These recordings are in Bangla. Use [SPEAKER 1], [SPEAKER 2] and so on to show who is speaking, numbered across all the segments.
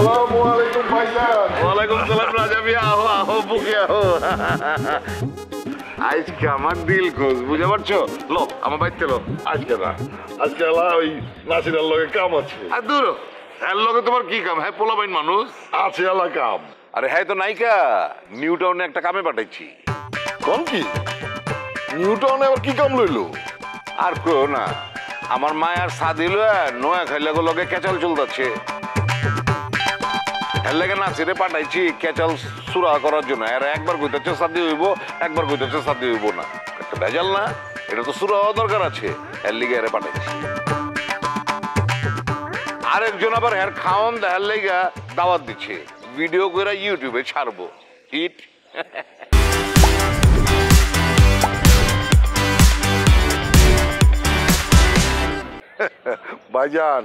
[SPEAKER 1] আসসালামু আলাইকুম ভাইজান।
[SPEAKER 2] ওয়ালাইকুম সালাম রাজা মিয়া, আহো আহো বুকে আহো। আজকে আমার দিল খোঁজ, বুঝতে পারছো? লো আমার বাড়িতে লো।
[SPEAKER 1] আজকে না, আজকে আলা ওই নাসিরার লগে কাম আছে।
[SPEAKER 2] আর দূর, হ্যাঁ লগে তোমার কি কাম? হ্যাঁ পোলাবাইন মানুষ।
[SPEAKER 1] আছে আলা কাম।
[SPEAKER 2] আরে হ্যাঁ তো নাইকা, নিউ টাউনে একটা কামে পাঠাইছি।
[SPEAKER 1] কোন কি? নিউ টাউনে আবার কি কাম লইলো?
[SPEAKER 2] আর কেউ না, আমার মায়ের সাদিল নয়া খাইলে লগে কেচাল চলতেছে। এর লেগে নাসিরে পাঠাইছি কেচাল সুরা করার জন্য। আর একবার কইতেছে সাদি হইব, একবার কইতেছে সাদি হইব না। একটা ভেজাল না? এটা তো সুরা হওয়া দরকার আছে, এর লিগে এরে পাঠাইছি। আরেকজন আবার হের খাওয়ান দেখার লেগা দাওয়াত দিচ্ছে, ভিডিও করে ইউটিউবে ছাড়বো। হিট।
[SPEAKER 1] ভাইজান,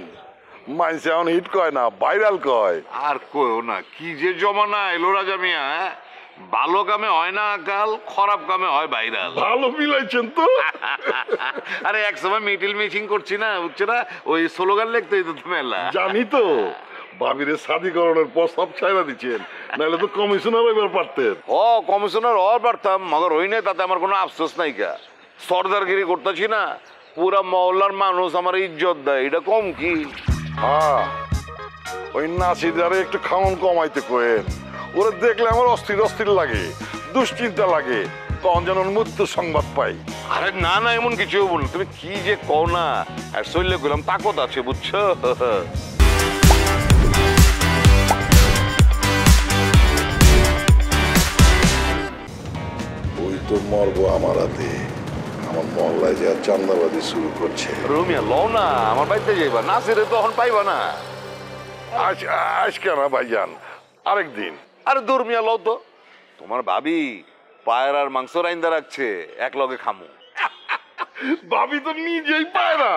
[SPEAKER 1] মাইনসে এখন হিট কয় না, ভাইরাল কয়।
[SPEAKER 2] আর কইও না, কি যে জমানা এলো রাজা মিয়া। ভালো কামে হয় না কাল, খারাপ কামে হয় ভাইরাল।
[SPEAKER 1] ভালো মিলাইছেন তো।
[SPEAKER 2] আরে এক সময় মিটিল মিটিং করছি না, বুঝছো না? ওই স্লোগান লিখতে হইতো তো মেলা।
[SPEAKER 1] জানি তো, ভাবিরে শাদীকরণের পর সব ছাইরা দিচ্ছেন, নাহলে তো কমিশনার এবার পারতেন।
[SPEAKER 2] ও কমিশনার হওয়ার পারতাম, মগর হই নাই, তাতে আমার কোনো আফসোস নাই। কা সর্দারগিরি করতেছি না, পুরা মহল্লার মানুষ আমার ইজ্জত দেয়, এটা কম কি?
[SPEAKER 1] হ্যাঁ, ওই নাসিদারে একটু খাওন কমাইতে কোয়েন। ওরা দেখলে আমার অস্থির অস্থির লাগে, দুশ্চিন্তা লাগে, তখন যেন মৃত্যুর সংবাদ পাই।
[SPEAKER 2] আরে না না, এমন কিছু হবো না। তুমি কি যে কও না, আর শৈল্য করলাম তাকত আছে, বুঝছো?
[SPEAKER 1] ওই তো মরবো আমার হাতে। আমার মহল্লায় যে চান্দাবাজি শুরু করছে।
[SPEAKER 2] রুমিয়া লও না, আমার বাড়িতে যাইবা, নাসিরে তখন পাইবা না।
[SPEAKER 1] আজকে না ভাইজান, আরেকদিন।
[SPEAKER 2] আরে দূর মিয়া লও তো, তোমার ভাবি পায়ের আর মাংস রাইন্দা রাখছে, এক লগে খামু।
[SPEAKER 1] ভাবি তো নিজেই পায় না।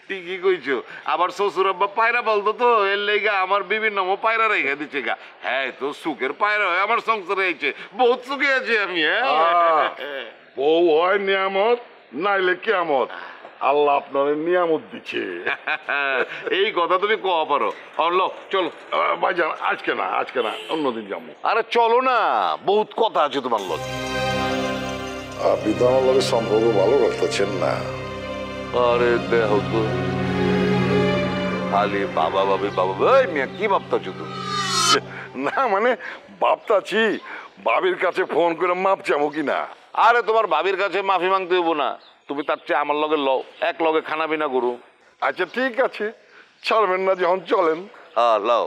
[SPEAKER 2] ঠিকই কইছো। আবার শ্বশুর আব্বা পায়রা বলতো তো, এর লেগা আমার বিভিন্ন পায়রা রেখে দিচ্ছে গা। হ্যাঁ তো সুখের পায়রা হয় আমার সংসারে আইছে, বহুত সুখে আছি আমি।
[SPEAKER 1] বউ হয় নিয়ামত, নাইলে কেয়ামত। আল্লাহ আপনার নিয়ামত দিচ্ছে।
[SPEAKER 2] এই কথা তুমি কওয়া পারো। লো চলো
[SPEAKER 1] ভাইজান, আজকে না, আজকে না, অন্যদিন যাবো।
[SPEAKER 2] আরে চলো না, বহুত কথা আছে তোমার লগে।
[SPEAKER 1] আপনি তো আমার লগে সম্পর্ক ভালো রাখতেছেন না।
[SPEAKER 2] আরে দেহ তো খালি বাবা ভাবি বাবা। এই মিয়া কি ভাবতেছো তুমি?
[SPEAKER 1] না মানে ভাবতাছি ভাবির কাছে ফোন করে মাপ চাবো কিনা।
[SPEAKER 2] আরে তোমার ভাবির কাছে মাফি মাংতে হইব না, তুমি তার চেয়ে আমার লগে লও, এক লগে খানা পিনা করু।
[SPEAKER 1] আচ্ছা ঠিক আছে, ছাড়বেন না যখন চলেন।
[SPEAKER 2] হ্যাঁ লও।